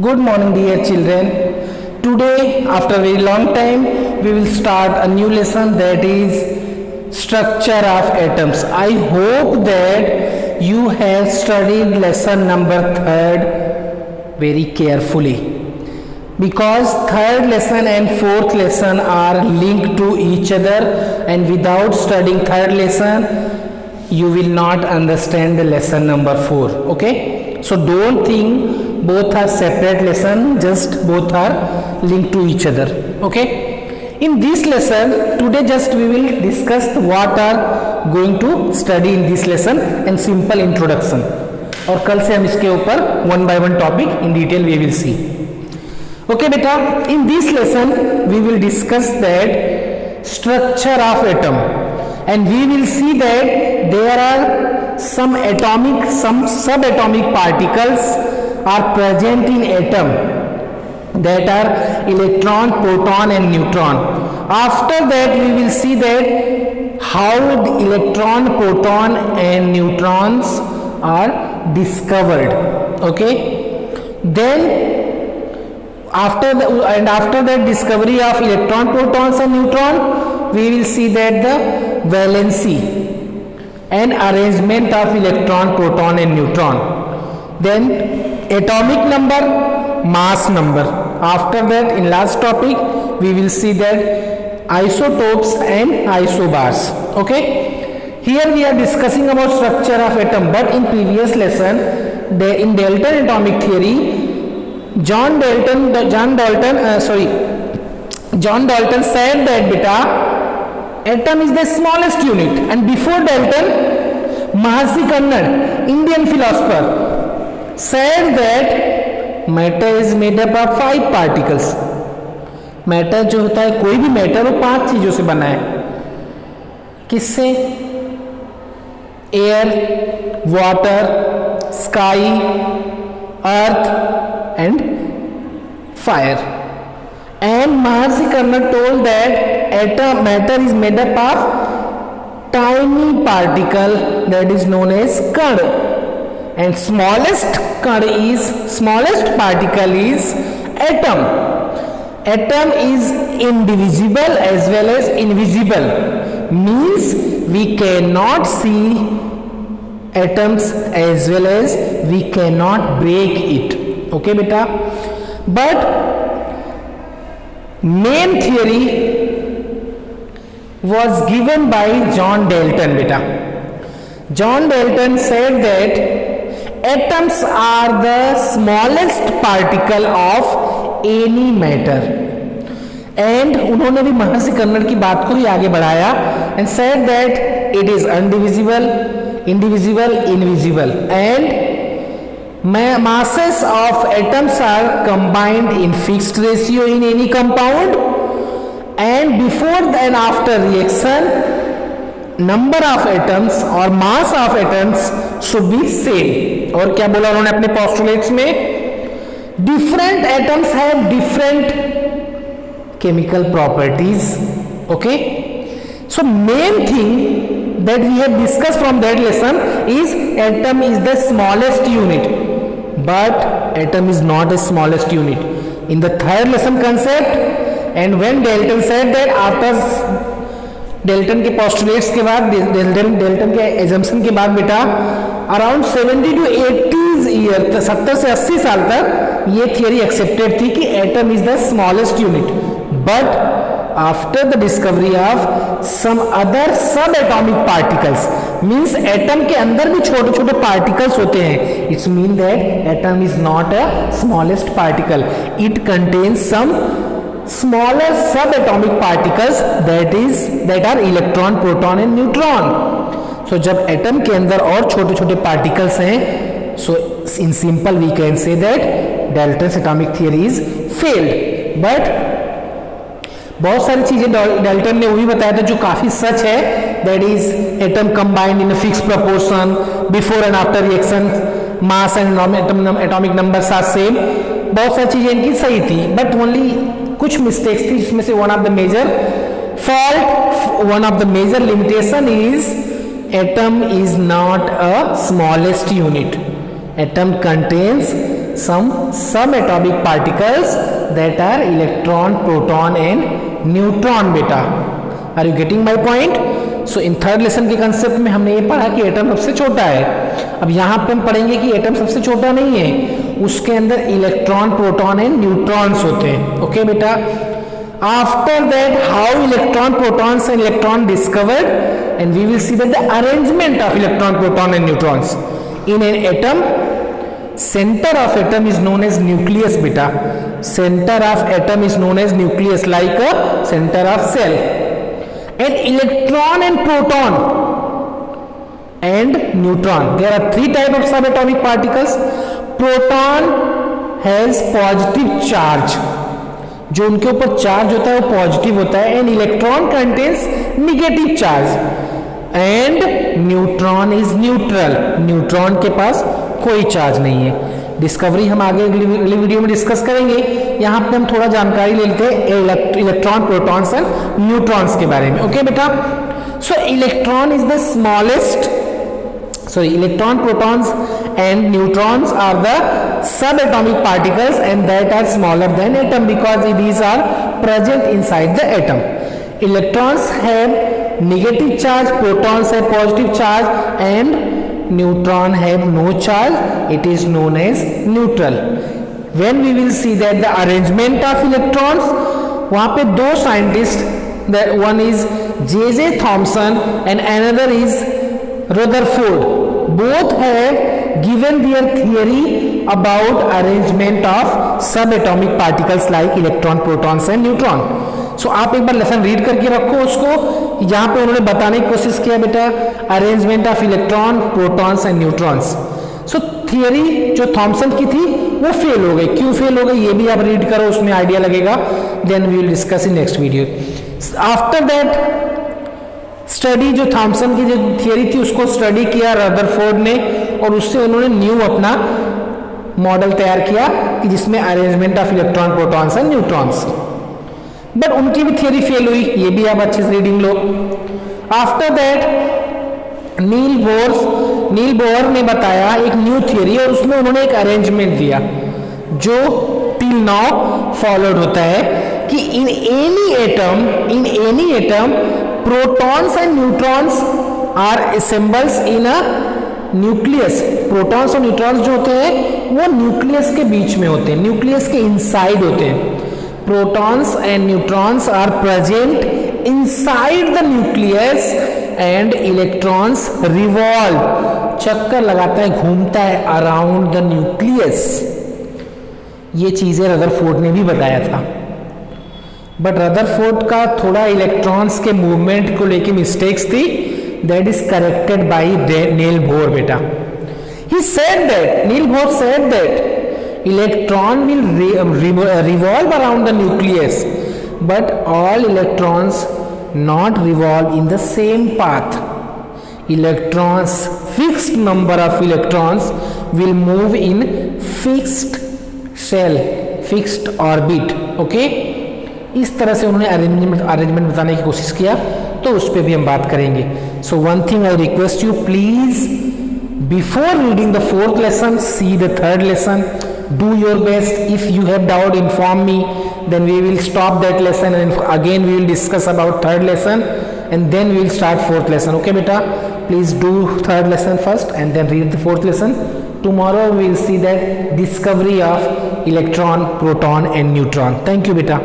Good morning, dear children. Today, after a very long time, we will start a new lesson, that is structure of atoms. I hope that you have studied lesson number 3rd very carefully, because 3rd lesson and 4th lesson are linked to each other, and without studying 3rd lesson you will not understand the lesson number 4. Okay, so don't think both are separate lesson, just both are linked to each other. Okay, in this lesson today just we will discuss what are going to study in this lesson and simple introduction, और कल से हम इसके ऊपर one by one topic in detail we will see. Okay beta, in this lesson we will discuss that structure of atom, and we will see that there are some atomic, some subatomic particles are present in atom, that are electron, proton and neutron. After that we will see that how the electron, proton and neutrons are discovered. Okay, then after that discovery of electron, protons and neutron, we will see that the valency and arrangement of electron, proton and neutron. Then atomic number, mass number. After that, in last topic we will see that isotopes and isobars. Okay, here we are discussing about structure of atom, but in previous lesson in Dalton atomic theory, John Dalton said that beta, atom is the smallest unit, and before Dalton, Mahasi Kannad, Indian philosopher, said that matter is made up of 5 particles. Matter जो होता है, कोई भी matter वो 5 चीजों से बना है. किससे? Air, water, sky, earth and fire. And Mahasi Kannad told that matter is made up of tiny particle, that is known as kan, and smallest particle is atom. Atom is indivisible as well as invisible, means we cannot see atoms as well as we cannot break it. Okay beta, but main theory was given by John Dalton beta. John Dalton said that atoms are the smallest particle of any matter, and उन्होंने भी महर्षि कन्नड़ की बात को ही आगे बढ़ाया and said that it is indivisible, invisible, and masses of atoms are combined in fixed ratio in any compound, and before and after reaction number of atoms or mass of atoms should be same. और क्या बोला उन्होंने अपने postulates में? Different atoms have different chemical properties. Okay, so main thing that we have discussed from that lesson is atom is the smallest unit, but atom is not the smallest unit in the 3rd lesson concept. And when Dalton said that, after Dalton के postulates के बाद, Dalton के assumption के बाद बेटा around 70 to 80 year, 70 से 80 साल तक ये theory accepted थी कि atom is the smallest unit, but after the discovery of some other subatomic particles, means atom के अंदर भी छोटे छोटे particles होते हैं, it means that atom is not a smallest particle, it contains some smaller subatomic particles, that are electron, proton and neutron. So जब atom के अंदर और छोटे छोटे particles हैं, so in simple we can say that Dalton's atomic theory is failed. But बहुत सारी चीजें डाल्टन ने वही बताया था जो काफी सच है, that is atom combined in a fixed proportion, before and after reaction mass and atomic numbers are same. बहुत सारी चीजें इनकी सही थी, but only कुछ मिस्टेक्स थी, जिसमें से one of the major limitation is atom is not a smallest unit. Atom contains some subatomic particles that are electron, proton and neutron beta. Are you getting my point? So in third lesson के concept में हमने ये पढ़ा कि atom सबसे छोटा है. अब यहाँ पे हम पढ़ेंगे कि एटम सबसे छोटा नहीं है, उसके अंदर इलेक्ट्रॉन, प्रोटॉन एंड न्यूट्रॉन्स होते हैं. ओके बेटा. After that, how electron, protons and electron discovered, and we will see that the arrangement of electron, proton and neutrons in an atom. Center of atom is known as nucleus beta. Center of atom is known as nucleus, like a center of cell. And electron and proton and neutron, there are three types of subatomic particles. Proton has positive charge, जो उनके ऊपर charge होता है वो positive होता है. And electron contains negative charge. And neutron is neutral, neutron के पास कोई चार्ज नहीं है. डिस्कवरी हम आगे अगली वीडियो में डिस्कस करेंगे. यहाँ पे हम थोड़ा जानकारी ले लेते हैं इलेक्ट्रॉन, प्रोटॉन्स एंड न्यूट्रॉन्स के बारे में. ओके बेटा. सो electron is the smallest, electron, protons and neutrons are the subatomic particles and that are smaller than atom because these are present inside the atom. Electrons have negative charge, protons have positive charge and neutron have no charge. It is known as neutral. When we will see that the arrangement of electrons, वहाँ पे दो scientists, one is J.J. Thomson and another is Rutherford. Both have given their theory about arrangement of subatomic particles like electron, protons and neutron. So आप एक बार lesson read करके रखो उसको. यहाँ पे उन्होंने बताने की कोशिश किया बेटा arrangement of electron, protons and neutrons. So theory जो थॉमसन की थी वो फेल हो गई. क्यों फेल हो गई ये भी आप रीड करो, उसमें आइडिया लगेगा. Then we will discuss in next video. After that study, जो थॉमसन की जो थियरी थी उसको स्टडी किया रदरफोर्ड ने और उससे उन्होंने न्यू अपना मॉडल तैयार किया कि जिसमें arrangement of electron, protons and neutrons. But उनकी भी थियरी फेल हुई, ये भी आप अच्छे से reading low. After that Niels bore ने बताया एक न्यू थियरी और उसमें उन्होंने एक अरेंजमेंट दिया जो टिल नाउ फॉलोड होता है कि in any atom protons and neutrons are assembles in a nucleus. protons और neutrons जो होते हैं वो न्यूक्लियस के बीच में होते हैं, न्यूक्लियस के इनसाइड होते हैं. protons and neutrons are present inside the nucleus and electrons revolve, चक्कर लगाता है, घूमता है around the nucleus. ये चीजें रदरफोर्ड ने भी बताया था. बट रदरफोर्ड का थोड़ा इलेक्ट्रॉन्स के मूवमेंट को लेके मिस्टेक्स थी. That is corrected by Niels Bohr बेटा. He said that, Niels Bohr said that electron will revolve around the nucleus but all electrons not revolve in the same path. Electrons, fixed number of electrons will move in fixed shell, fixed orbit. Okay, इस तरह से उन्होंने arrangement बताने की कोशिश किया, तो उस पर भी हम बात करेंगे. So one thing I request you, please before reading the fourth lesson see the third lesson. Do your best. If you have doubt inform me, then we will stop that lesson and again we will discuss about third lesson and then we will start fourth lesson. Okay बेटा, please do third lesson first and then read the fourth lesson. Tomorrow we will see that discovery of electron, proton and neutron. Thank you beta.